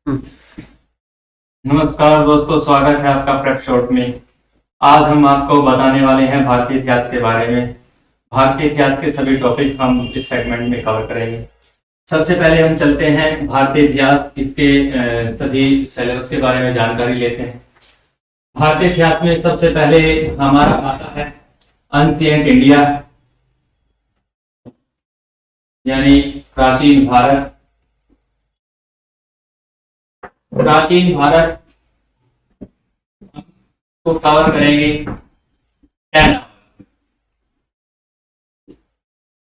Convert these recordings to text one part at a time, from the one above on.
नमस्कार दोस्तों, स्वागत है आपका प्रेप शॉट में। आज हम आपको बताने वाले हैं भारतीय इतिहास के बारे में। भारतीय इतिहास के सभी टॉपिक हम इस सेगमेंट में कवर करेंगे। सबसे पहले हम चलते हैं भारतीय इतिहास, इसके सभी सिलेबस के बारे में जानकारी लेते हैं। भारतीय इतिहास में सबसे पहले हमारा आता है एंशिएंट इंडिया, यानी प्राचीन भारत। प्राचीन भारत को कवर करेंगे 10 आवर्स।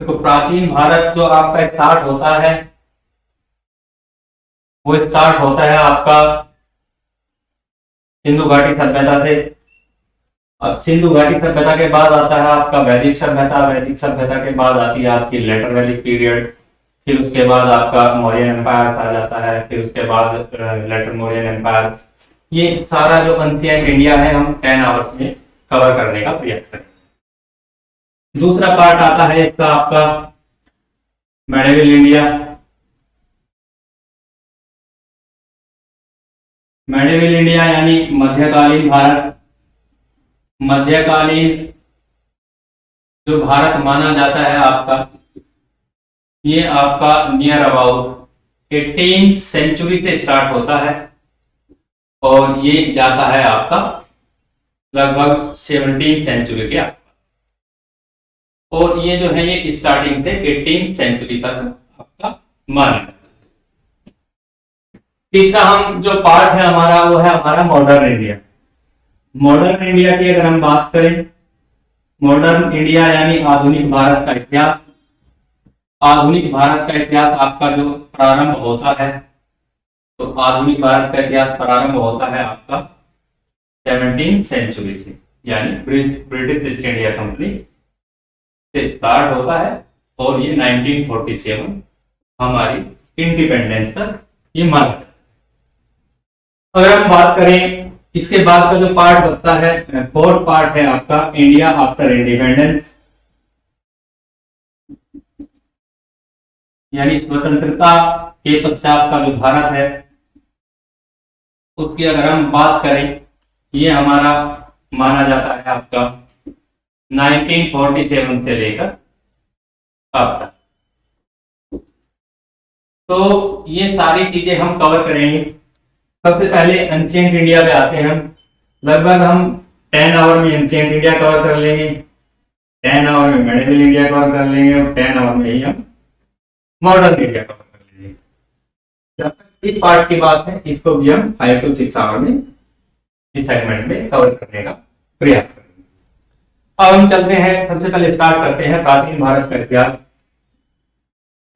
देखो, प्राचीन भारत जो आपका स्टार्ट होता है वो स्टार्ट होता है आपका सिंधु घाटी सभ्यता से। अब सिंधु घाटी सभ्यता के बाद आता है आपका वैदिक सभ्यता। वैदिक सभ्यता के बाद आती है आपकी लेटर वैदिक पीरियड। फिर उसके बाद आपका मौर्यन एम्पायर आ जाता है। फिर उसके बाद लेटर मौर्यन एम्पायर। ये सारा जो एंशिएंट इंडिया है हम 10 आवर्स में कवर करने का प्रयास करेंगे। दूसरा पार्ट आता है इसका आपका मेडिवल इंडिया। मेडिवल इंडिया यानी मध्यकालीन भारत। मध्यकालीन जो भारत माना जाता है आपका, ये आपका नियर अबाउट 18th सेंचुरी से स्टार्ट होता है और ये जाता है आपका लगभग 17th सेंचुरी के आसपास। और ये जो है ये स्टार्टिंग से 18th सेंचुरी तक आपका माना जाता है। तीसरा हम जो पार्ट है हमारा वो है हमारा मॉडर्न इंडिया। मॉडर्न इंडिया की अगर हम बात करें, मॉडर्न इंडिया यानी आधुनिक भारत का इतिहास। आधुनिक भारत का इतिहास आपका जो प्रारंभ होता है, तो आधुनिक भारत का इतिहास प्रारंभ होता है आपका 17th सेंचुरी से, यानी ब्रिटिश ईस्ट इंडिया कंपनी से स्टार्ट होता है और ये 1947 हमारी इंडिपेंडेंस तक ये माना जाता है। अगर हम बात करें इसके बाद का जो पार्ट बचता है, फोर्थ पार्ट है आपका इंडिया आफ्टर इंडिपेंडेंस, यानी स्वतंत्रता के पश्चात का जो भारत है उसकी अगर हम बात करें, ये हमारा माना जाता है आपका 1947 से लेकर अब तक। तो ये सारी चीजें हम कवर करेंगे। सबसे पहले एंशिएंट इंडिया पे आते हैं हम। लगभग हम 10 आवर में एंशिएंट इंडिया कवर कर लेंगे, 10 आवर में मेडिवल इंडिया कवर कर लेंगे और 10 आवर में ही हम मॉडर्न इंडिया कवर कर लेंगे। जब तक इस पार्ट की बात है, इसको भी हम 5 to 6 आवर में इस सेगमेंट में कवर करने का प्रयास करेंगे। अब हम चलते हैं, सबसे पहले स्टार्ट करते हैं प्राचीन भारत का इतिहास।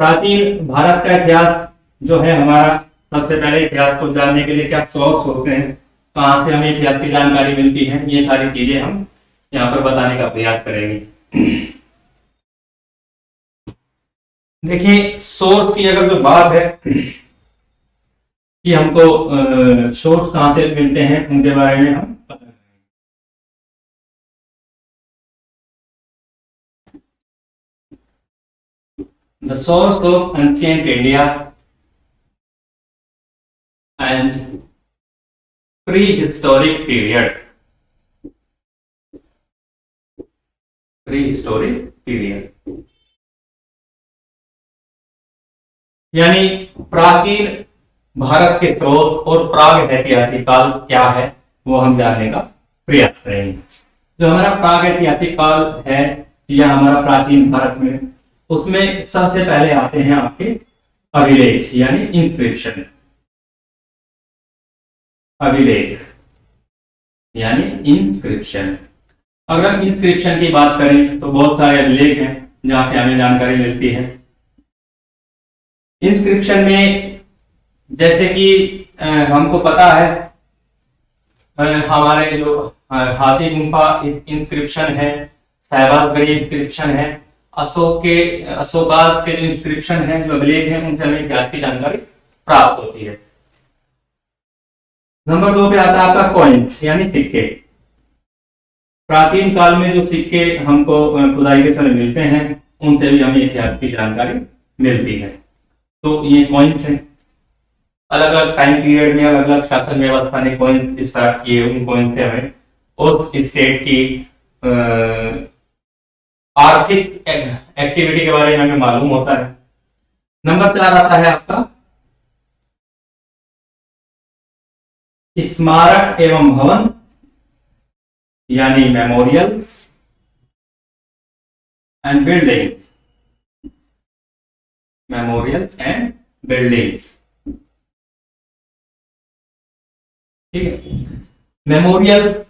प्राचीन भारत का इतिहास जो है हमारा, सबसे पहले इतिहास को जानने के लिए क्या सोर्स होते हैं, कहां से हमें इतिहास की जानकारी मिलती है, ये सारी चीजें हम यहाँ पर बताने का प्रयास करेंगे। देखिए, सोर्स की अगर जो बात है कि हमको सोर्स कहां से मिलते हैं, उनके बारे में हम पता करेंगे। The source of ancient India and pre historic period. Pre historic period यानी प्राचीन भारत के स्रोत और प्राग ऐतिहासिक काल क्या है वो हम जानने का प्रयास करेंगे। जो हमारा प्राग ऐतिहासिक काल है या हमारा प्राचीन भारत में, उसमें सबसे पहले आते हैं आपके अभिलेख यानी इंस्क्रिप्शन। अभिलेख यानी इंस्क्रिप्शन। अगर हम इंस्क्रिप्शन की बात करें तो बहुत सारे अभिलेख हैं जहां से हमें जानकारी मिलती है। इंस्क्रिप्शन में जैसे कि हमको पता है, हमारे जो हाथी गुम्फा इंस्क्रिप्शन है, सहबाजगढ़ी इंस्क्रिप्शन है, अशोकाज के जो इंस्क्रिप्शन है, जो अभिलेख हैं, उनसे हमें इतिहास की जानकारी प्राप्त होती है। नंबर 2 पे आता है आपका कॉइन्स यानी सिक्के। प्राचीन काल में जो सिक्के हमको खुदाई के समय मिलते हैं, उनसे भी हमें इतिहास की जानकारी मिलती है। तो ये कॉइन्स हैं। अलग अलग टाइम पीरियड में अलग अलग शासन व्यवस्था ने कौन स्टार्ट किए, उन कौन से हमें उस स्टेट की आर्थिक एक्टिविटी के बारे में हमें मालूम होता है। नंबर 4 आता है आपका स्मारक एवं भवन, यानी memorials and buildings, memorials and buildings. ठीक है, मेमोरियल्स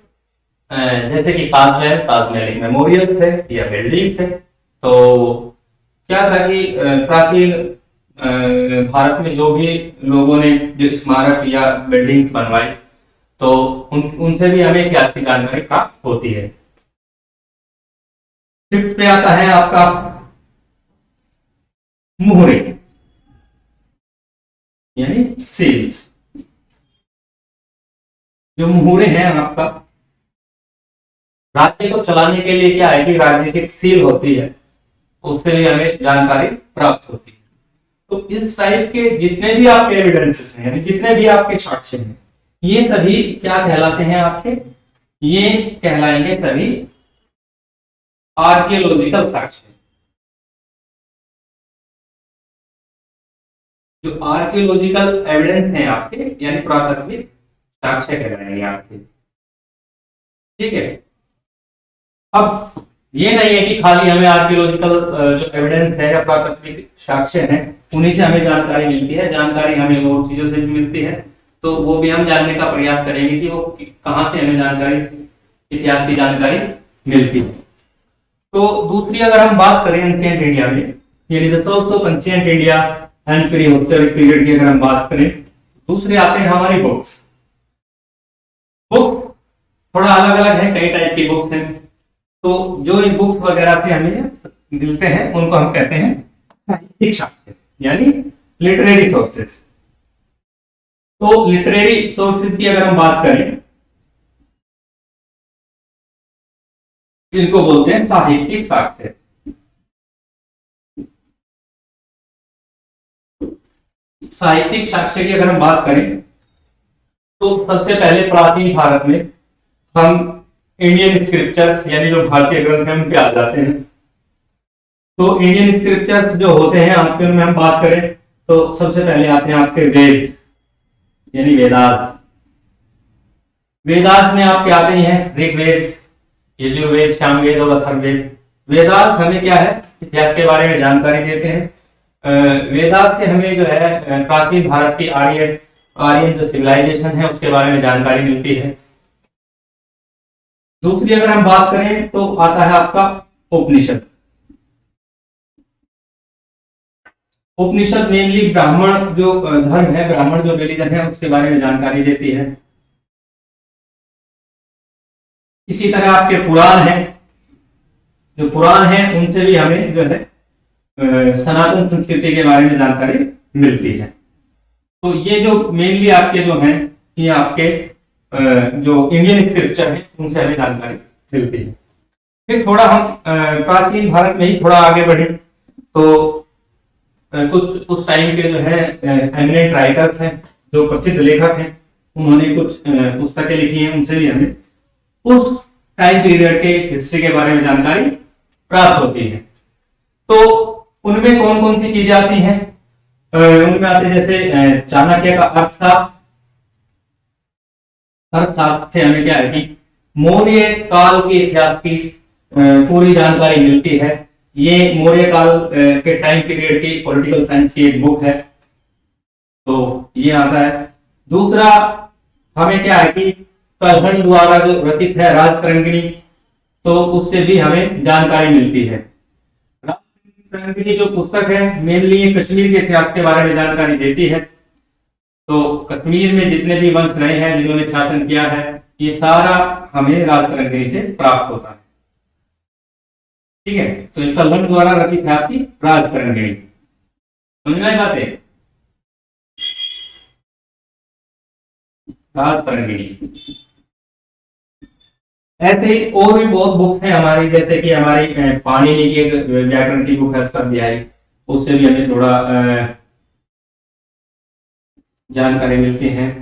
जैसे कि ताजमहल, ताजमहल एक मेमोरियल्स है या बिल्डिंग्स है। तो क्या था कि प्राचीन भारत में जो भी लोगों ने जो स्मारक या बिल्डिंग्स बनवाई, तो उनसे भी हमें इतिहास की जानकारी प्राप्त होती है। फिफ्थ पे आता है आपका मुहरे, यानी सील्स। जो मुहरे हैं आपका, राज्य को चलाने के लिए क्या है कि राज्य की एक सील होती है, उससे भी हमें जानकारी प्राप्त होती है। तो इस टाइप के जितने भी आपके एविडेंसेस हैं, यानी जितने भी आपके साक्ष्य हैं, ये सभी क्या कहलाते हैं आपके, ये कहलाएंगे सभी आर्कियोलॉजिकल साक्ष्य। जो आर्कियोलॉजिकल एविडेंस हैं आपके, यानी पुरातात्विक साक्ष्य कहलाएंगे आपके। ठीक है, अब ये नहीं है कि खाली हमें आर्कियोलॉजिकल जो एविडेंस है या प्राकृतिक साक्ष्य हैं उन्हीं से हमें जानकारी मिलती है, जानकारी हमें और चीजों से भी मिलती है। तो वो भी हम जानने का प्रयास करेंगे कि वो कहां से हमें जानकारी, इतिहास की जानकारी मिलती है। तो दूसरी अगर हम बात करें एंशिएंट इंडिया में, यानी the source of ancient India and pre historic period की अगर हम बात करें, दूसरे आते हैं हमारी बुक्स। बुक्स थोड़ा अलग अलग है, कई टाइप की बुक्स हैं। तो जो इन बुक्स वगैरह से हमें मिलते हैं उनको हम कहते हैं साहित्यिक साक्ष्य, यानी लिटरेरी सोर्सेस। तो लिटरेरी सोर्सेज की अगर हम बात करें, इनको बोलते हैं साहित्यिक साक्ष्य। साहित्यिक साक्ष्य की अगर हम बात करें तो सबसे पहले प्राचीन भारत में हम इंडियन स्क्रिप्चर्स, यानी जो भारतीय ग्रंथ हैं, उन पे आ जाते हैं। तो इंडियन स्क्रिप्चर्स जो होते हैं आपके, उनमें हम बात करें तो सबसे पहले आते हैं आपके वेद, यानी वेदास। वेदास में आपके आते हैं ऋग्वेद, यजुर्वेद, सामवेद और अथर्ववेद। वेदास हमें क्या है, इतिहास के बारे में जानकारी देते हैं। वेदास से हमें जो है प्राचीन भारत की आर्यन जो सिविलाइजेशन है उसके बारे में जानकारी मिलती है। दूसरी अगर हम बात करें तो आता है आपका उपनिषद। उपनिषद मेनली ब्राह्मण जो धर्म है, ब्राह्मण जो रिलीजन है, उसके बारे में जानकारी देती है। इसी तरह आपके पुराण हैं, जो पुराण हैं उनसे भी हमें जो है सनातन संस्कृति के बारे में जानकारी मिलती है। तो ये जो मेनली आपके जो हैं, ये आपके जो इंडियन स्क्रिप्चर है उनसे हमें जानकारी मिलती है। फिर थोड़ा हम प्राचीन भारत में ही थोड़ा आगे बढ़े तो कुछ उस टाइम के जो है एमिनेंट राइटर्स हैं, जो प्रसिद्ध लेखक हैं, उन्होंने कुछ पुस्तकें लिखी हैं, उनसे भी हमें उस टाइम पीरियड के हिस्ट्री के बारे में जानकारी प्राप्त होती है। तो उनमें कौन कौन सी चीजें आती हैं, उनमें आते हैं जैसे चाणक्य का अर्थशास्त्र। अर्थशास्त्र से हमें क्या है कि मौर्य काल के इतिहास की पूरी जानकारी मिलती है। ये मौर्य काल के टाइम पीरियड की पॉलिटिकल साइंस की एक बुक है, तो ये आता है। दूसरा हमें क्या है कि कल्हण द्वारा जो रचित है राजतरंगिणी, तो उससे भी हमें जानकारी मिलती है। राजतरंगिणी जो पुस्तक है मेनली कश्मीर के इतिहास के बारे में जानकारी देती है। तो कश्मीर में जितने भी वंश रहे हैं, जिन्होंने शासन किया है, ये सारा हमें राजतरंगिणी से प्राप्त होता है। ठीक है, तो कल्हण द्वारा रचित है आपकी राजतरंगिणी। समझ में आई बात है, राजतरंगिणी। ऐसे ही और भी बहुत बुक्स हैं हमारी, जैसे कि हमारी पाणिनि की एक व्याकरण की बुक है, उसका अध्याय, उससे भी हमें थोड़ा जानकारी मिलती है।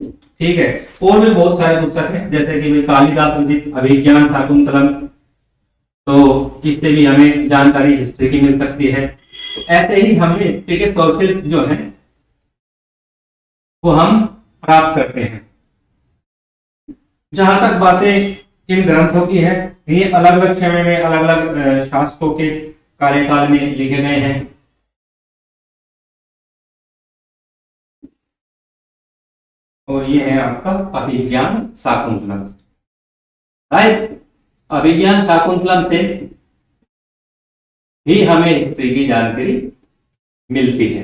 ठीक है, और भी बहुत सारे पुस्तक हैं, जैसे कि कालिदास विरचित अभिज्ञान शाकुंतलम, तो इससे भी हमें जानकारी हिस्ट्री की मिल सकती है। तो ऐसे ही हमें हिस्ट्री के सोर्सेज जो हैं वो हम प्राप्त करते हैं। जहां तक बातें इन ग्रंथों की है, ये अलग अलग समय में अलग अलग शासकों के कार्यकाल में लिखे गए हैं। और ये है आपका अभिज्ञान शाकुंतलम। राइट, अभिज्ञान शाकुंतलम से ही हमें हिस्ट्री की जानकारी मिलती है।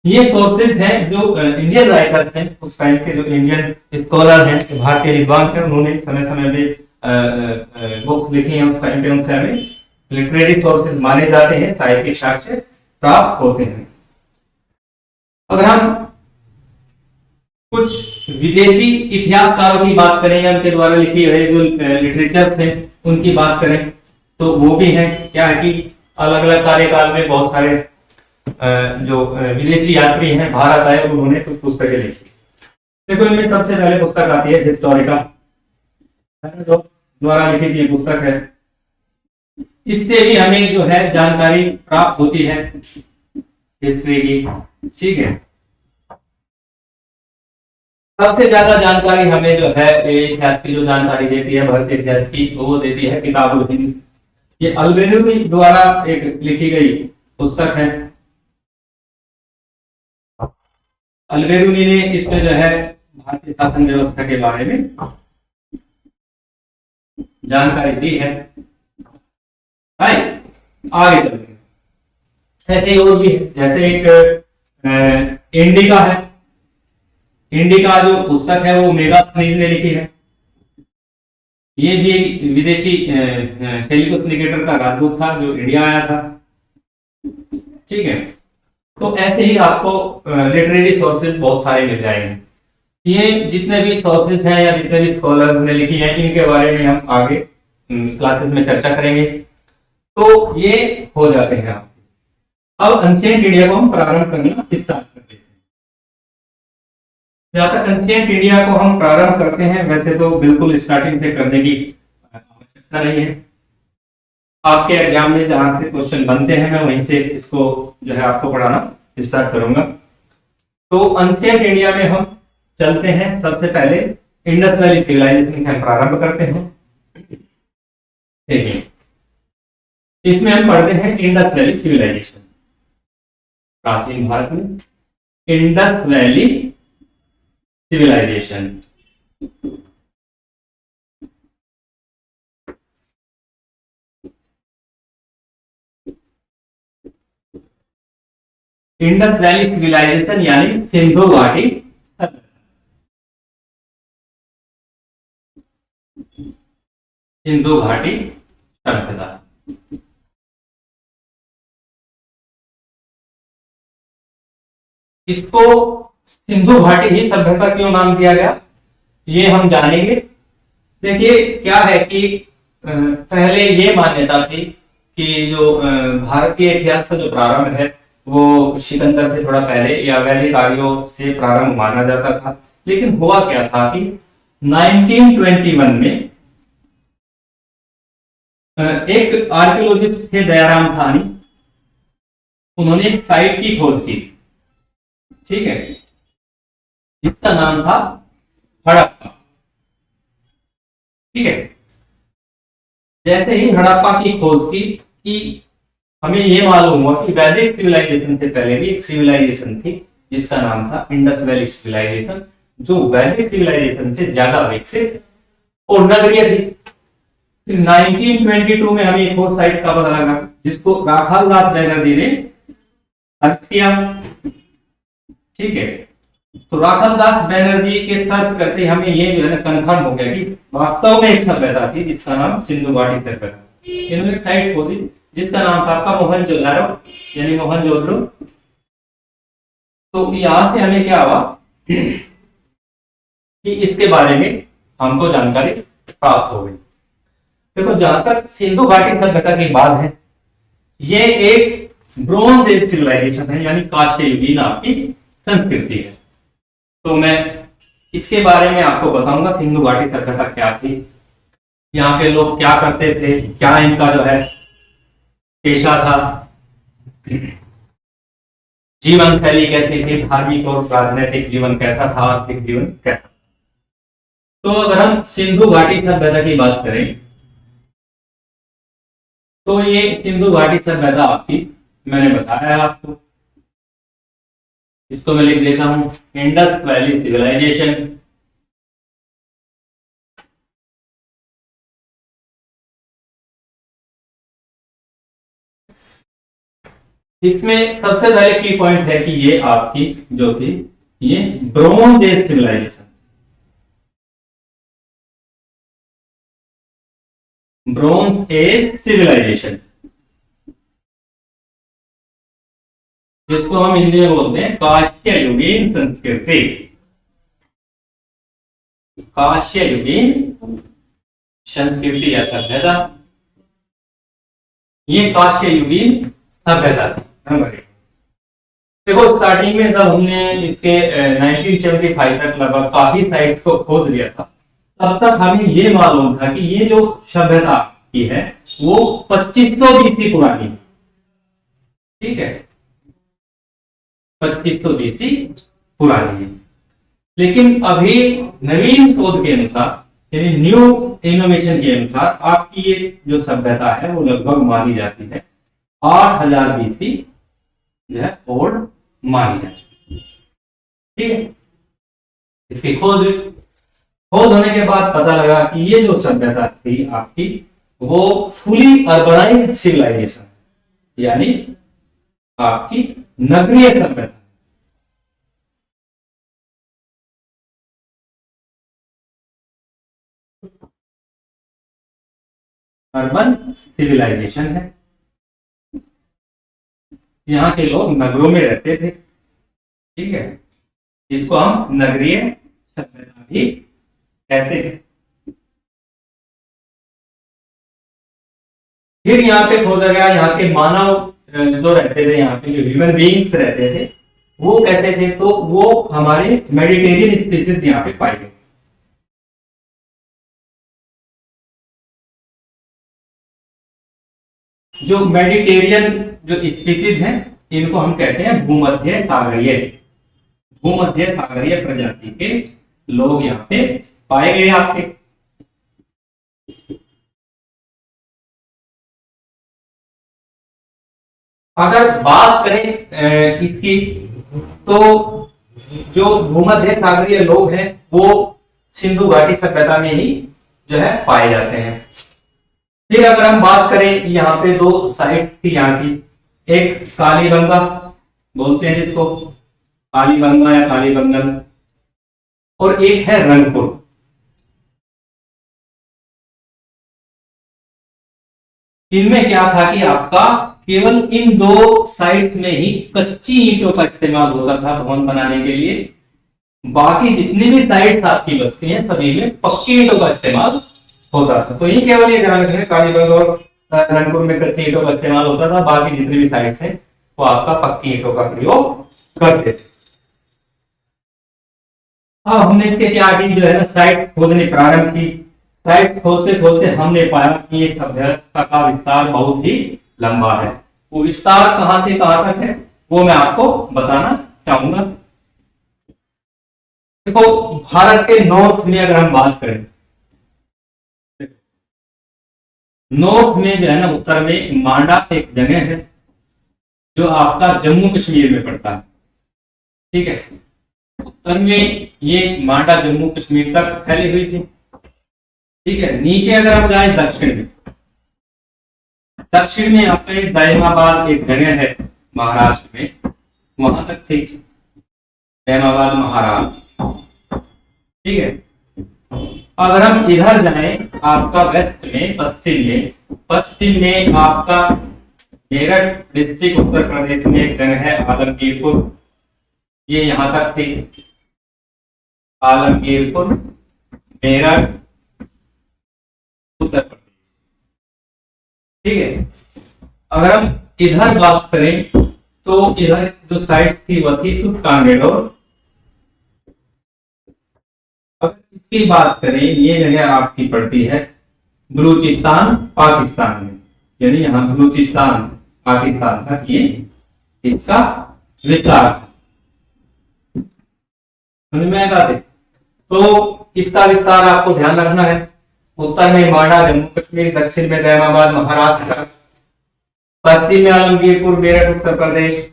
ये सोर्सेज हैं जो इंडियन राइटर्स हैं, उस टाइम के जो इंडियन स्कॉलर हैं, भारतीय विद्वान हैं, उन्होंने समय समय पे बुक्स लिखी हैं उस टाइम पे। उनसे हमें लिटरेरी सोर्सेज माने जाते हैं, साहित्यिक साक्ष्य प्राप्त होते हैं। अगर हम कुछ विदेशी इतिहासकारों की बात करें या उनके द्वारा लिखी हुई जो लिटरेचर्स हैं उनकी बात करें, तो वो भी हैं। क्या है कि अलग अलग कार्यकाल में बहुत सारे जो विदेशी यात्री हैं भारत आए और उन्होंने कुछ पुस्तकें लिखी। देखो, इनमें सबसे पहले पुस्तक आती है हिस्टोरिका, जो द्वारा लिखी गई पुस्तक है। इससे भी हमें जो है जानकारी प्राप्त होती है हिस्ट्री की। ठीक है, सबसे ज्यादा जानकारी हमें जो है इतिहास की जो जानकारी देती है, भारतीय इतिहास की, वो देती है किताबुल हिंद। ये अल्बेरुनी द्वारा एक लिखी गई पुस्तक है। अल्बेरुनी ने इसमें जो है भारतीय शासन व्यवस्था के बारे में जानकारी दी है। आगे चलते हैं। ऐसे और भी है, जैसे एक इंडिका है। इंडिका जो पुस्तक है वो मेगास्थनीज ने लिखी है। ये भी एक विदेशी सेल्यूकस निकेटर का राजदूत था जो इंडिया आया था। ठीक है, तो ऐसे ही आपको लिटरेरी सोर्सेज बहुत सारे मिल जाएंगे। ये जितने भी सोर्सेज हैं या जितने भी स्कॉलर्स ने लिखी हैं, इनके बारे में हम आगे क्लासेस में चर्चा करेंगे। तो ये हो जाते हैं आप। अब एंशिएंट इंडिया को हम प्रारंभ करना स्टार्ट करते हैं। जहां तक एंशिएंट इंडिया को हम प्रारंभ करते हैं, वैसे तो बिल्कुल स्टार्टिंग से करने की आवश्यकता नहीं है। आपके एग्जाम में जहां से क्वेश्चन बनते हैं मैं वहीं से इसको जो है आपको पढ़ाना स्टार्ट करूंगा। तो एंशिएंट इंडिया में हम चलते हैं। सबसे पहले इंडस वैली सिविलाइजेशन से हम प्रारंभ करते हैं। देखिए, इसमें हम पढ़ते हैं इंडस वैली सिविलाइजेशन। प्राचीन भारत में Indus valley civilisation. Indus valley civilisation यानी सिंधु घाटी सभ्यता। सिंधु घाटी सभ्यता। इसको सिंधु घाटी ही सभ्यता क्यों नाम दिया गया, ये हम जानेंगे। देखिए, क्या है कि पहले ये मान्यता थी कि जो भारतीय इतिहास का जो प्रारंभ है वो सिकंदर से थोड़ा पहले या वैदिक आर्यों से प्रारंभ माना जाता था। लेकिन हुआ क्या था कि 1921 में एक आर्कियोलॉजिस्ट थे दयाराम थानी, उन्होंने एक साइट की खोज की। ठीक है, जिसका नाम था हड़प्पा। ठीक है, जैसे ही हड़प्पा की खोज की कि हमें यह मालूम हुआ कि वैदिक सिविलाइजेशन से पहले भी एक सिविलाइजेशन थी जिसका नाम था इंडस वैली सिविलाइजेशन, जो वैदिक सिविलाइजेशन से ज्यादा विकसित और नगरीय थी। 1922 में हमें एक और साइट का पता लगा जिसको राखालदास बैनर्जी ने सर्च किया। ठीक है, तो राखालदास बैनर्जी के सर्च करते हमें ये जो है ना कंफर्म हो गया कि वास्तव में एक सभ्यता थी जिसका नाम सिंधु घाटी सभ्यता। इन्होंने एक साइट खोजी जिसका नाम था आपका मोहनजोदारो यानी मोहनजोदड़ो। तो यहां से हमें क्या हुआ कि इसके बारे में हमको जानकारी प्राप्त हो गई। देखो, जहां तक सिंधु घाटी सभ्यता की बात है, ये एक ब्रोंज एज सिविलाइजेशन है यानी कांस्य युगीन आपकी संस्कृति है। तो मैं इसके बारे में आपको बताऊंगा सिंधु घाटी सभ्यता क्या थी, यहाँ के लोग क्या करते थे, क्या इनका जो है पेशा था, जीवन शैली कैसी थी, धार्मिक और राजनीतिक जीवन कैसा था, आर्थिक जीवन कैसा। तो अगर हम सिंधु घाटी सभ्यता की बात करें तो ये सिंधु घाटी सभ्यता आपकी, मैंने बताया आपको, इसको मैं लिख देता हूं, इंडस वैली सिविलाइजेशन। इसमें सबसे पहले की पॉइंट है कि ये आपकी जो थी ये bronze age civilisation, bronze age civilisation, जिसको हम हिंदी में बोलते हैं कांस्ययुगीन संस्कृति, कांस्ययुगीन संस्कृति या सभ्यता, ये कांस्ययुगीन सभ्यता थी। नंबर एक, देखो स्टार्टिंग में जब हमने इसके 1975 तक लगभग काफी साइट्स को खोज लिया था, तब तक हमें ये मालूम था कि ये जो सभ्यता की है वो 2500 बीसी पुरानी है। ठीक है, 2500 बीसी पुरानी है। लेकिन अभी नवीन शोध के अनुसार, यानी न्यू इनोवेशन के अनुसार आपकी ये जो सभ्यता है वो लगभग मानी जाती है 8000 बीसी जो है ओल्ड मानी जाती है। ठीक है, इसकी खोज होने के बाद पता लगा कि ये जो सभ्यता थी आपकी वो फुली अर्बनाइज्ड सिविलाइजेशन, यानी आपकी नगरीय सभ्यता। अर्बन सिविलाइजेशन है, यहाँ के लोग नगरों में रहते थे। ठीक है, इसको हम नगरीय सभ्यता भी कहते हैं। फिर यहाँ पे खोजा गया, यहाँ के मानव जो रहते थे, यहाँ पे जो ह्यूमन बीइंग्स रहते थे वो कैसे थे, तो वो हमारे मेडिटेरियन स्पीसीज यहाँ पे पाए गए। जो मेडिटेरियन जो स्पीसीज हैं इनको हम कहते हैं भूमध्य सागरीय, भूमध्य सागरीय प्रजाति के लोग यहाँ पे पाए गए आपके। अगर बात करें इसकी, तो जो भूमध्य सागरीय लोग हैं वो सिंधु घाटी सभ्यता में ही जो है पाए जाते हैं। फिर अगर हम बात करें, यहाँ पे दो साइट्स थी यहाँ की, एक कालीबंगा बोलते हैं जिसको, कालीबंगा या कालीबंगन, और एक है रंगपुर। इनमें क्या था कि आपका केवल इन दो साइट्स में ही कच्ची ईंटों का इस्तेमाल होता था भवन बनाने के लिए, बाकी जितनी भी साइट्स आपकी बसती हैं सभी में पक्की ईंटों का इस्तेमाल होता था। तो ये केवल ये ध्यान रखना, कालीबंगा और रंगपुर में कच्ची ईंटों का इस्तेमाल होता था, बाकी जितनी भी साइट्स हैं वो आपका पक्की ईंटों का प्रयोग करते थे। अब हमने इसके क्या की, जो है ना साइट खोजने प्रारंभ की। साइट खोजते खोजते हमने पाया कि ये सभ्यता का विस्तार बहुत ही लंबा है। वो विस्तार कहां से कहां तक है वो मैं आपको बताना चाहूंगा। देखो, भारत के नॉर्थ में अगर हम बात करें, नॉर्थ में जो है ना, उत्तर में मांडा एक जगह है जो आपका जम्मू कश्मीर में पड़ता है। ठीक है, उत्तर में ये मांडा जम्मू कश्मीर तक फैली हुई थी। ठीक है, नीचे अगर हम जाए दक्षिण में, दक्षिण में आपका एक दायमाबाद एक जगह है महाराष्ट्र में, वहां तक थी दायमाबाद महाराष्ट्र। ठीक है, अगर हम इधर जाएं आपका वेस्ट में, पश्चिम में आपका मेरठ डिस्ट्रिक्ट उत्तर प्रदेश में एक जगह है आलमगीरपुर, ये यहां तक थी आलमगीरपुर, मेरठ, उत्तर प्रदेश। ठीक है, अगर हम इधर बात करें तो इधर जो साइड थी वह थी सुट्टांगेडोर। अब इसकी बात करें, ये जगह आपकी पड़ती है बलूचिस्तान पाकिस्तान में, यानी यहाँ बलूचिस्तान पाकिस्तान तक ये इसका विस्तार था। समझ में आएगा? तो इसका विस्तार आपको ध्यान रखना है। उत्तर में मांडा जम्मू कश्मीर, दक्षिण में दहमाबाद महाराष्ट्र, पश्चिम में आलमगीरपुर मेरठ उत्तर प्रदेश,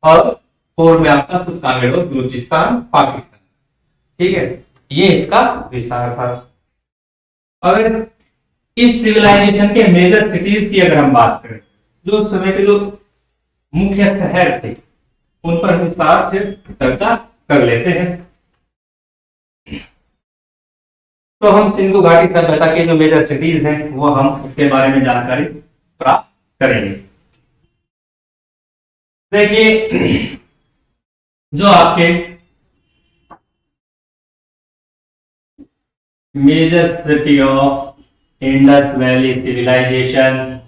और पूर्व में आपका सुल्तानगढ़ बलूचिस्तान पाकिस्तान। ठीक है, ये इसका विस्तार था। अगर इस सिविलाइजेशन के मेजर सिटीज की अगर हम बात करें, जो उस समय के जो मुख्य शहर थे उन पर विस्तार से चर्चा कर लेते हैं। तो हम सिंधु घाटी सभ्यता के जो मेजर सिटीज हैं वो हम उसके बारे में जानकारी प्राप्त करेंगे। देखिए, जो आपके major city of Indus valley civilisation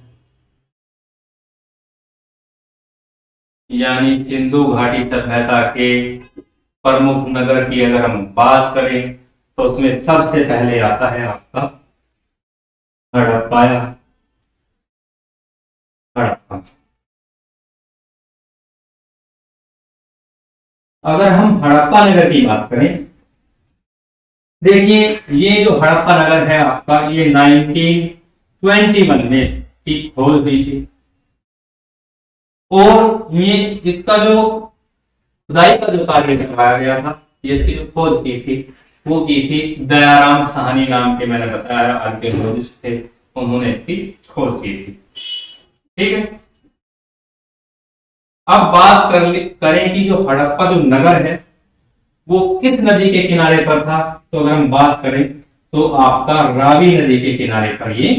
यानी सिंधु घाटी सभ्यता के प्रमुख नगर की अगर हम बात करें तो उसमें सबसे पहले आता है आपका हड़प्पा। अगर हम हड़प्पा नगर की बात करें, देखिए ये जो हड़प्पा नगर है आपका, ये 1921 में इसकी खोज हुई थी, और ये इसका जो खुदाई का जो कार्य करवाया गया था, ये इसकी जो खोज की थी वो की थी दयाराम साहनी नाम के, मैंने बताया आर्कियोलॉजिस्ट थे, उन्होंने इसकी खोज की थी। ठीक है, अब बात करें कि जो हड़प्पा जो नगर है वो किस नदी के किनारे पर था। तो अगर हम बात करें तो आपका रावी नदी के किनारे पर ये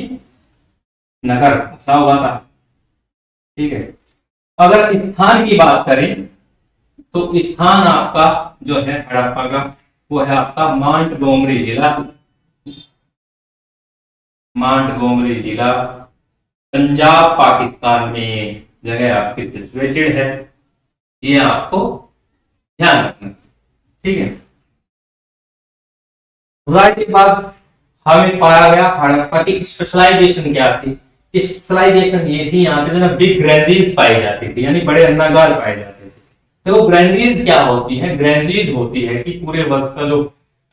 नगर बसा हुआ था। ठीक है, अगर स्थान की बात करें तो स्थान आपका जो है हड़प्पा का वो है आपका मांटगोमरी जिला। मांटगोमरी जिला पंजाब पाकिस्तान में जगह आपकी सिचुएटेड है, ये आपको ध्यान रखना। ठीक है, खुदाई के बाद हमें पाया गया हड़प्पा की स्पेशलाइजेशन क्या थी। स्पेशलाइजेशन ये थी, यहाँ पे जो ना बिग ग्रैनरीज पाई जाती थी, यानी बड़े अन्नागार पाए जाते थे। तो ग्रैनरीज क्या होती है? ग्रैनरीज होती है कि पूरे वर्ष का जो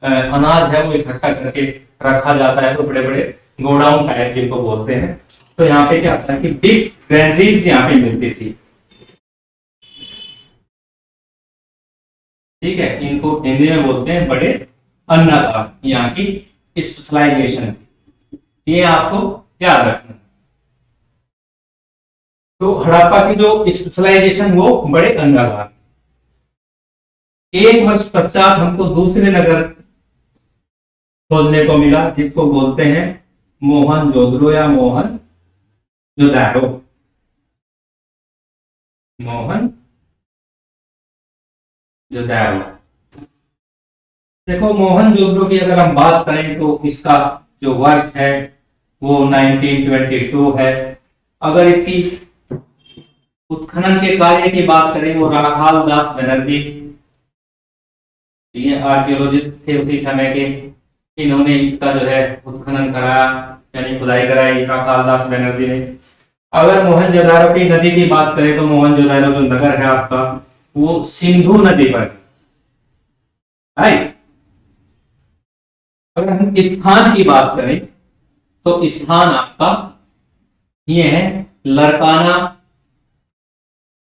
अनाज है वो इकट्ठा करके रखा जाता है, तो बड़े बड़े गोडाउन टाइप जिनको बोलते हैं। तो यहाँ पे क्या होता है कि बिग ग्रैनरीज यहाँ पे मिलती थी। ठीक है, इनको हिंदी में बोलते हैं बड़े अन्नागार। यहाँ की स्पेशलाइजेशन, ये आपको याद रखना। तो हड़प्पा की जो स्पेशलाइजेशन वो बड़े अन्नागार। एक वर्ष पश्चात हमको दूसरे नगर खोजने को मिला जिसको बोलते हैं मोहनजोदड़ो या मोहनजोदारो। मोहनजोदारो। देखो, मोहनजोदड़ो की अगर हम बात करें तो इसका जो वर्ष है वो 1922 है। अगर इसकी उत्खनन के कार्य की बात करें वो राखाल दास बनर्जी, ये आर्कियोलॉजिस्ट थे उसी समय के, इन्होंने इसका जो है उत्खनन कराया, यानी खुदाई कराई राखाल दास बनर्जी ने। अगर मोहनजोदारो की नदी की बात करें तो मोहनजोदारो जो नगर है आपका वो सिंधु नदी पर है। अगर हम स्थान की बात करें तो स्थान आपका ये है लरकाना।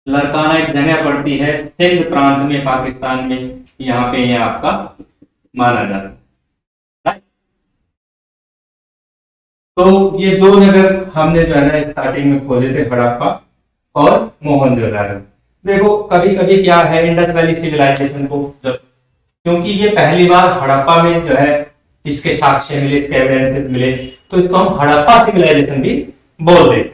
लरकाना एक जगह पड़ती है सिंध प्रांत में पाकिस्तान में, यहाँ पे ये आपका माना जाता है। तो ये दो नगर हमने जो है ना स्टार्टिंग में खोजे थे, हड़प्पा और मोहनजोदारो। देखो, कभी कभी क्या है इंडस वैली सिविलाइजेशन को जब, क्योंकि ये पहली बार हड़प्पा में जो है इसके साक्ष्य मिले, इसके एविडेंसेस मिले, तो इसको हम हड़प्पा सिविलाइजेशन भी बोल देते हैं।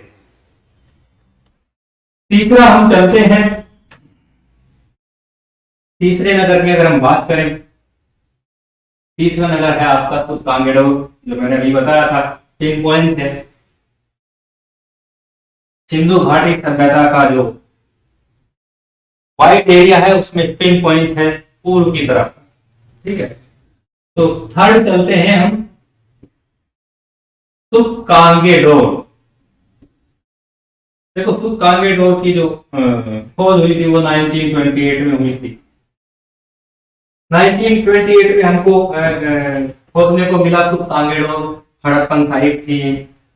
तीसरा हम चलते हैं, तीसरे नगर की अगर हम बात करें, तीसरा नगर है आपका सुल्तानगढ़, जो मैंने अभी बताया था, पिन पॉइंट है। सिंधु घाटी सभ्यता का जो व्हाइट एरिया है उसमें पिन पॉइंट है पूर्व की तरफ। ठीक है, तो थर्ड चलते हैं हम सुतकांगेडोर। देखो सुतकांगेडोर की जो खोज हुई थी वो 1928 में हुई थी। 1928 में हमको खोजने को मिला सुतकांगेडोर हड़प्पन साइट थी।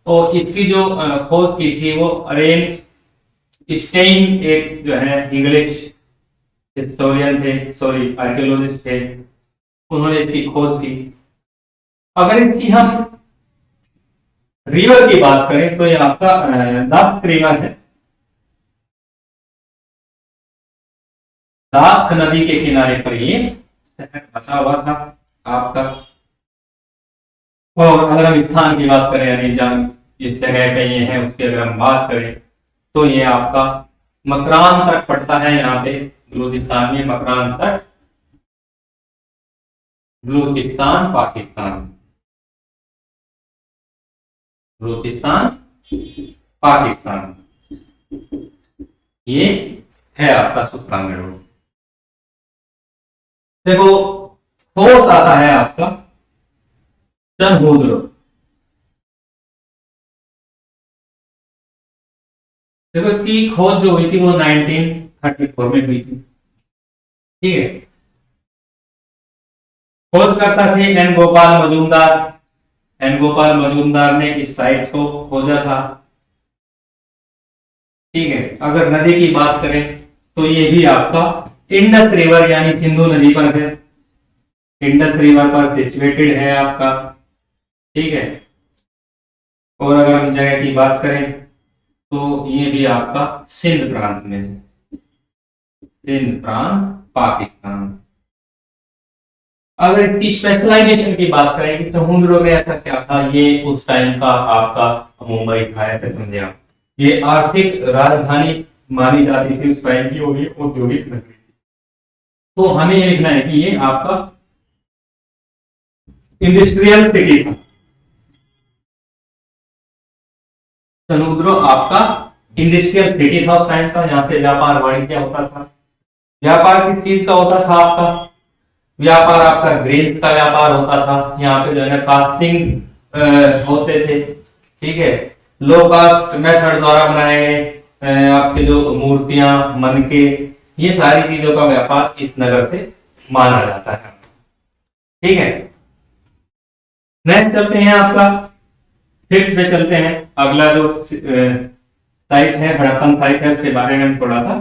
और इसकी जो खोज की थी वो अरेन स्टेइन एक जो है इंग्लिश हिस्टोरियन थे, सॉरी आर्कियोलॉजिस्ट थे, उन्होंने इसकी खोज की। अगर इसकी हम रिवर की बात करें तो ये आपका दास्क रिवर है। दास्क नदी के किनारे पर ये शहर बसा हुआ था आपका। और अगर हम स्थान की बात करें यानी जहां जिस जगह पे ये है उसकी अगर हम बात करें तो ये आपका मकरान तक पड़ता है। यहाँ पे बलूचिस्तान में मकरान तक, बलूचिस्तान पाकिस्तान, बलूचिस्तान पाकिस्तान, ये है आपका सुतकांगेडोर। देखो फोर्थ आता है आपका चनहुद्र। देखो इसकी खोज जो हुई थी वो 1934 में हुई थी। ठीक है, खोज करता थे एन गोपाल मजूमदार। एन गोपाल मजूमदार ने इस साइट को खोजा था। ठीक है, अगर नदी की बात करें तो ये भी आपका इंडस रिवर यानी सिंधु नदी पर है, इंडस रिवर पर सिचुएटेड है आपका। ठीक है, और अगर हम जगह की बात करें तो ये भी आपका सिंध प्रांत में है, सिंध प्रांत पाकिस्तान। अगर इसकी स्पेशलाइजेशन की बात करें कि समुद्र में ऐसा क्या था, ये उस टाइम का आपका मुंबई था ऐसे समझे आप। ये आर्थिक राजधानी मानी जाती थी उस टाइम की, और ये औद्योगिक नगरी थी। तो हमें ये लिखना है कि ये आपका इंडस्ट्रियल सिटी था। समुद्र आपका इंडस्ट्रियल सिटी था उस टाइम का, यहाँ से व्यापार वाणिज्य होता था। व्यापार किस चीज का होता था आपका? व्यापार आपका ग्रेन्स का व्यापार होता था। यहाँ पे जो है ना कास्टिंग होते थे। ठीक है, लो कास्ट मेथड द्वारा बनाए गए आपके जो मूर्तियां, मनके, ये सारी चीजों का व्यापार इस नगर से माना जाता है। ठीक है, नेक्स्ट चलते हैं आपका फिफ्थ पे चलते हैं। अगला जो साइट है हड़प्पन साइट है, उसके बारे में हम थोड़ा सा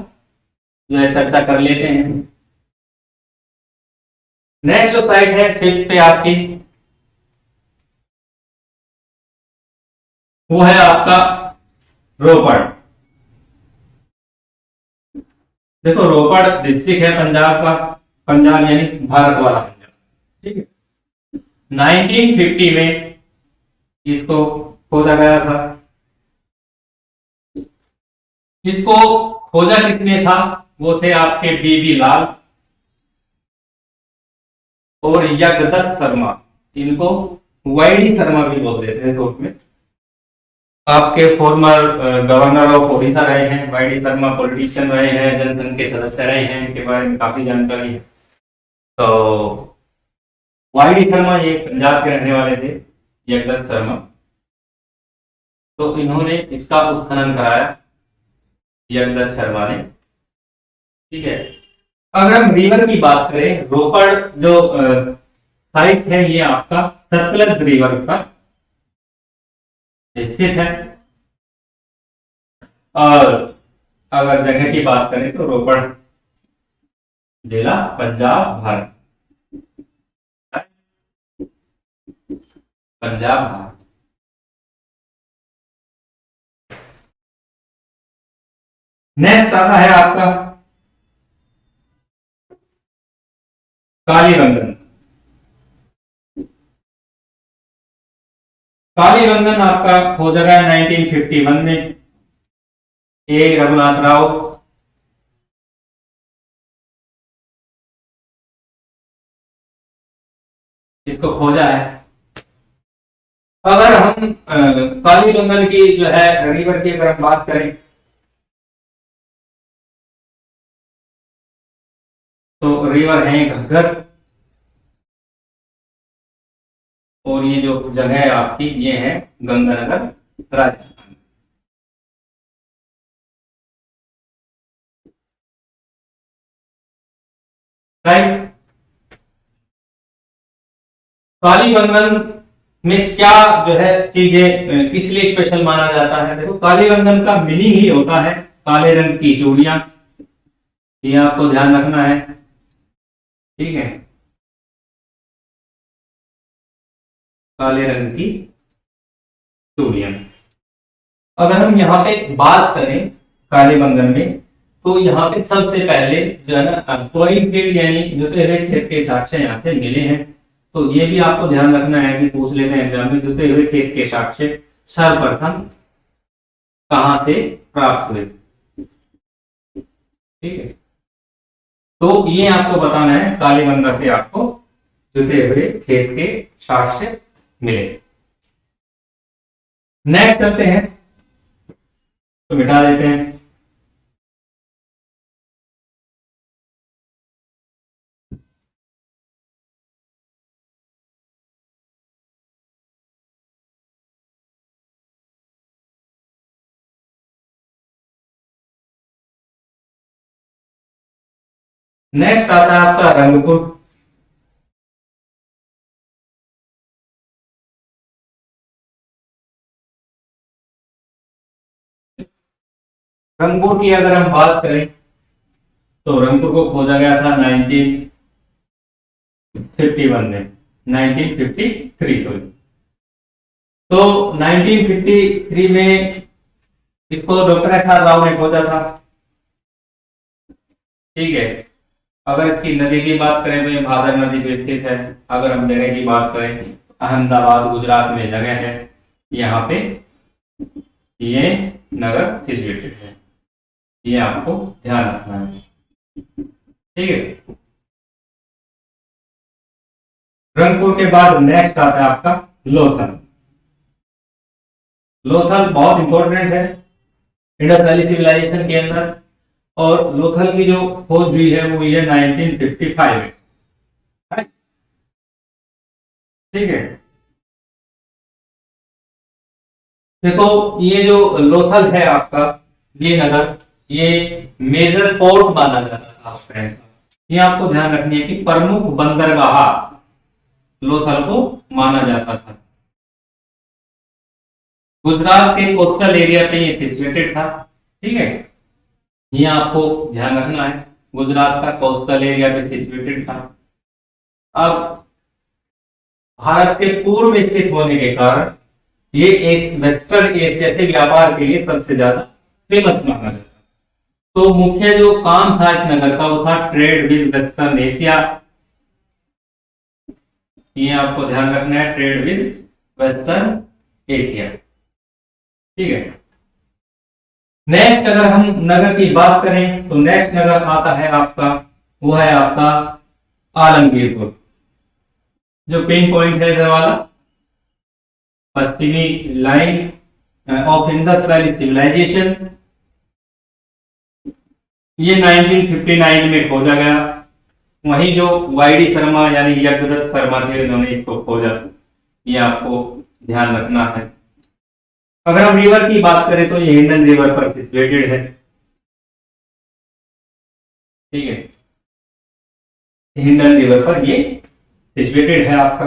जो है चर्चा कर लेते हैं। नेक्स्ट जो साइट है फिफ्थ पे आपकी, वो है आपका रोपड़। देखो रोपड़ डिस्ट्रिक्ट है पंजाब का, पंजाब यानी भारत वाला पंजाब। ठीक है, 1950 में इसको खोजा गया था। इसको खोजा किसने था? वो थे आपके बीबी लाल और यज्ञदत्त शर्मा। इनको वाईडी शर्मा भी बोल देते हैं शॉर्ट में। आपके फॉर्मर गवर्नर ऑफ ओडिशा रहे हैं वाईडी शर्मा, पॉलिटिशियन रहे हैं, जनसंघ के सदस्य रहे हैं, इनके बारे में काफी जानकारी है। तो वाईडी शर्मा ये पंजाब के रहने वाले थे, यज्ञदत्त शर्मा। तो इन्होंने इसका उत्खनन कराया, यज्ञदत्त शर्मा ने। ठीक है, अगर हम रिवर की बात करें, रोपड़ जो साइट है ये आपका सतलज रिवर पर स्थित है। और अगर जगह की बात करें तो रोपड़ जिला पंजाब भारत, पंजाब भारत। नेक्स्ट आता है आपका कालीबंगन। कालीबंगन आपका खोजा गया 1951 में, ए रघुनाथ राव। इसको खोजा है। अगर हम कालीबंगन की जो है रिवर की अगर हम बात करें तो रिवर है घग्गर, और ये जो जगह है आपकी ये है गंगानगर, राजस्थान। राइट। कालीबंगन में क्या जो है चीजें किस लिए स्पेशल माना जाता है? देखो, कालीबंगन का मीनिंग ही होता है काले रंग की चूड़ियां, ये आपको ध्यान रखना है। ठीक है, काले रंग की चूड़ियां। अगर हम यहाँ पे बात करें कालीबंगन में, तो यहाँ पे सबसे पहले जो है ना कोइन फील्ड यानी जुते हुए खेत के साक्ष्य यहाँ से मिले हैं। तो ये भी आपको ध्यान रखना है कि पूछ लेते हैं एग्जाम में, जुते हुए खेत के साक्ष्य सर्वप्रथम कहां से प्राप्त हुए। ठीक है, तो ये आपको बताना है कालीबंगन से आपको जुते हुए खेत के साक्ष्य मिले। नेक्स्ट चलते हैं, तो मिटा देते हैं। नेक्स्ट आता है आपका रंगपुर। रंगपुर की अगर हम बात करें तो रंगपुर को खोजा गया था 1951 में, 1953 सॉरी। तो 1953 में इसको डॉक्टर एस आर राव ने खोजा था। ठीक है, अगर इसकी नदी की बात करें तो ये भादर नदी पे स्थित है। अगर हम जगह की बात करें, अहमदाबाद गुजरात में जगह है, यहाँ पे ये नगर सिचुएटेड है, ये आपको ध्यान रखना है। ठीक है, रंगपुर के बाद नेक्स्ट आता है आपका लोथल। लोथल बहुत इंपॉर्टेंट है इंडस वैली सिविलाइजेशन के अंदर, और लोथल की जो खोज हुई है वो ये 1955 में। ठीक है, देखो ये जो लोथल है आपका, ये नगर, ये मेजर पोर्ट माना जाता था उस टाइम का। ये आपको ध्यान रखनी है कि प्रमुख बंदरगाह लोथल को माना जाता था। गुजरात के कोस्टल एरिया पे ये सिचुएटेड था। ठीक है, ये आपको ध्यान रखना है, गुजरात का कोस्टल एरिया पे सिचुएटेड था। अब भारत के पूर्व में स्थित होने के कारण ये वेस्टर्न एशिया से व्यापार के लिए सबसे ज्यादा फेमस माना जाता है। तो मुख्य जो काम था इस नगर का वो था ट्रेड विद वेस्टर्न एशिया। ये आपको ध्यान रखना है, ट्रेड विद वेस्टर्न एशिया। ठीक है, नेक्स्ट अगर हम नगर की बात करें तो नेक्स्ट नगर आता है आपका, वो है आपका आलमगीरपुर, जो पिन पॉइंट है इधर वाला, पश्चिमी line of Indus valley civilisation. ये 1959 में खोजा गया। वहीं जो वाईडी शर्मा यानी यज्ञदत्त शर्मा थे, उन्होंने इसको खोजा। ये आपको ध्यान रखना है। अगर हम रिवर की बात करें तो ये हिंडन रिवर पर सिचुएटेड है। ठीक है, हिंडन रिवर पर ये सिचुएटेड है आपका।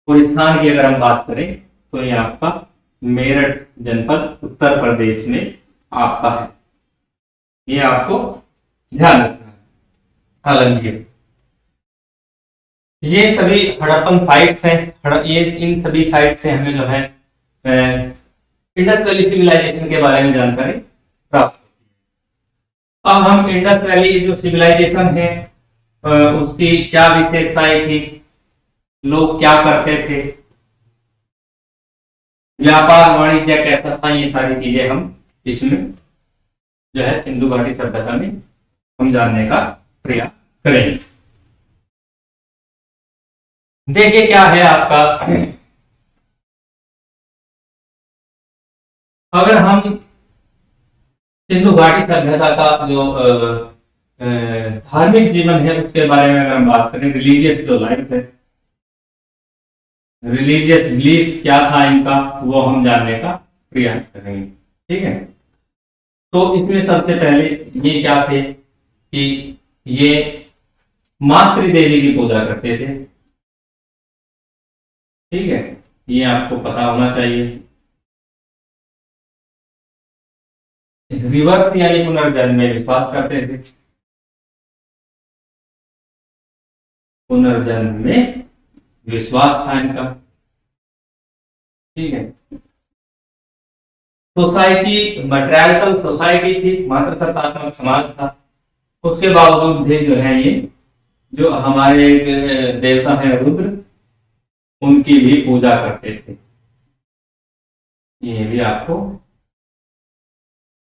और स्थान की अगर हम बात करें तो ये आपका मेरठ जनपद उत्तर प्रदेश में आपका है। ये आपको ध्यान रखना है। हालांकि ये सभी हड़प्पन साइट्स हैं। ये इन सभी साइट से हमें जो है इंडस वैली सिविलाइजेशन के बारे में जानकारी प्राप्त होती है। अब हम इंडस वैली जो सिविलाइजेशन है उसकी क्या विशेषताएं थी, लोग क्या करते थे, व्यापार वाणिज्य कैसा था, ये सारी चीजें हम इसमें जो है सिंधु घाटी सभ्यता में हम जानने का प्रयास करेंगे। देखिए क्या है आपका, अगर हम सिंधु घाटी सभ्यता का जो धार्मिक जीवन है उसके बारे में अगर हम बात करें, रिलीजियस जो लाइफ है, रिलीजियस बिलीफ क्या था इनका, वो हम जानने का प्रयास करेंगे। ठीक है, तो इसमें सबसे पहले ये क्या थे कि ये मातृ देवी की पूजा करते थे। ठीक है, ये आपको पता होना चाहिए। रिवर्थ यानी पुनर्जन्म में विश्वास करते थे, पुनर्जन्म में विश्वास था इनका। ठीक है, सोसाइटी मैट्रियार्कल सोसाइटी थी, मातृसत्तात्मक समाज था। उसके बावजूद भी जो है ये जो हमारे देवता हैं रुद्र, उनकी भी पूजा करते थे। ये भी आपको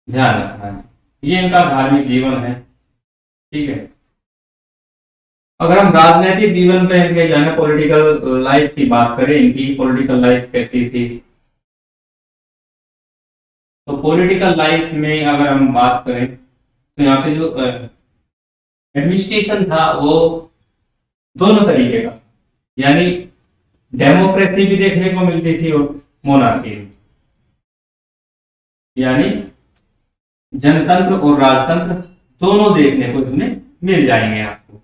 ध्यान रखना है, ये इनका धार्मिक जीवन है। ठीक है, अगर हम राजनीतिक जीवन पे इनके जो है पॉलिटिकल लाइफ की बात करें, इनकी पॉलिटिकल लाइफ कैसी थी, तो पॉलिटिकल लाइफ में अगर हम बात करें तो यहाँ पे जो एडमिनिस्ट्रेशन था वो दोनों तरीके का, यानी डेमोक्रेसी भी देखने को मिलती थी और मोनार्की, यानी जनतंत्र और राजतंत्र दोनों देखने को इसमें मिल जाएंगे आपको।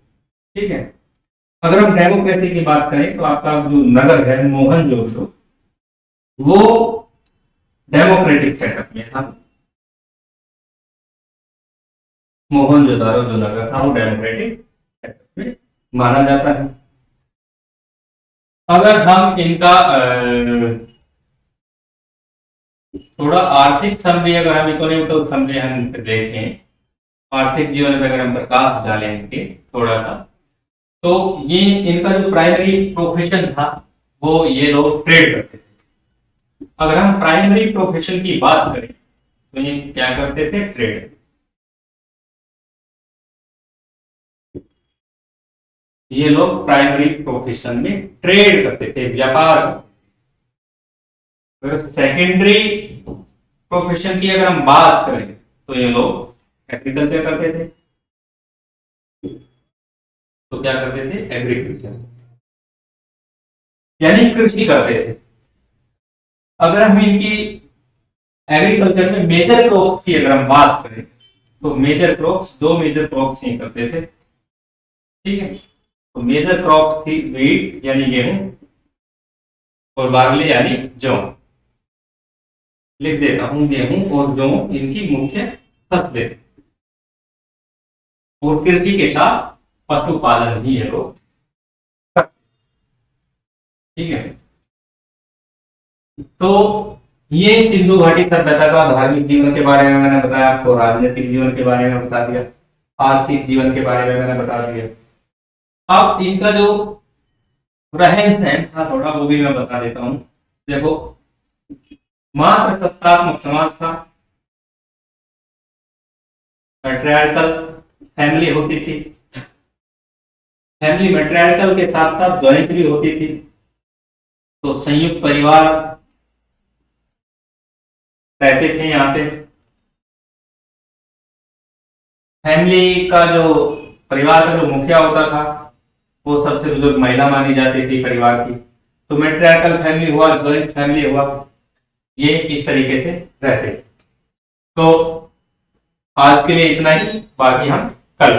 ठीक है, अगर हम डेमोक्रेसी की बात करें तो आपका जो नगर है मोहनजोदड़ो, वो डेमोक्रेटिक सेटअप में था। मोहनजोदड़ो जो नगर था वो डेमोक्रेटिक सेटअप में माना जाता है। अगर हम इनका थोड़ा आर्थिक समरी, अगर हम इकोनॉमिकल समरी हम देखें, आर्थिक जीवन में अगर हम प्रकाश डालें इनके थोड़ा सा, तो ये इनका जो प्राइमरी प्रोफेशन था वो ये लोग ट्रेड करते थे। अगर हम प्राइमरी प्रोफेशन की बात करें तो ये क्या करते थे, ट्रेड। ये लोग प्राइमरी प्रोफेशन में ट्रेड करते थे, व्यापार। अगर सेकेंडरी प्रोफेशन की अगर हम बात करें तो ये लोग एग्रीकल्चर करते थे। तो क्या करते थे, एग्रीकल्चर, यानी कृषि करते थे। अगर हम इनकी एग्रीकल्चर में मेजर क्रॉप्स की अगर हम बात करें तो मेजर क्रॉप्स, दो मेजर क्रॉप्स ही करते थे। ठीक है, तो मेजर क्रॉप थी व्हीट यानी गेहूं, और बार्ली यानी जौ। लिख देता हूं, गेहूं और जौ इनकी मुख्य फसलें, और कृषि के साथ पशुपालन भी है लोग। ठीक है, तो ये सिंधु घाटी सभ्यता का धार्मिक जीवन के बारे में मैंने बताया आपको, राजनीतिक जीवन के बारे में बता दिया, आर्थिक जीवन के बारे में मैंने बता दिया। अब इनका जो रहन सहन था थोड़ा वो भी मैं बता देता हूं। देखो, मात्र सत्तात्मक समाज था, मैट्रियार्कल फैमिली होती थी, फैमिली मैट्रियार्कल के साथ साथ ज्वाइंट भी होती थी। तो संयुक्त परिवार रहते थे यहाँ पे। फैमिली का जो परिवार का जो मुखिया होता था वो सबसे बुजुर्ग महिला मानी जाती थी परिवार की। तो मैट्रियार्कल फैमिली हुआ, ज्वाइंट फैमिली हुआ, ये इस तरीके से रहते। तो आज के लिए इतना ही, बाकी हम कल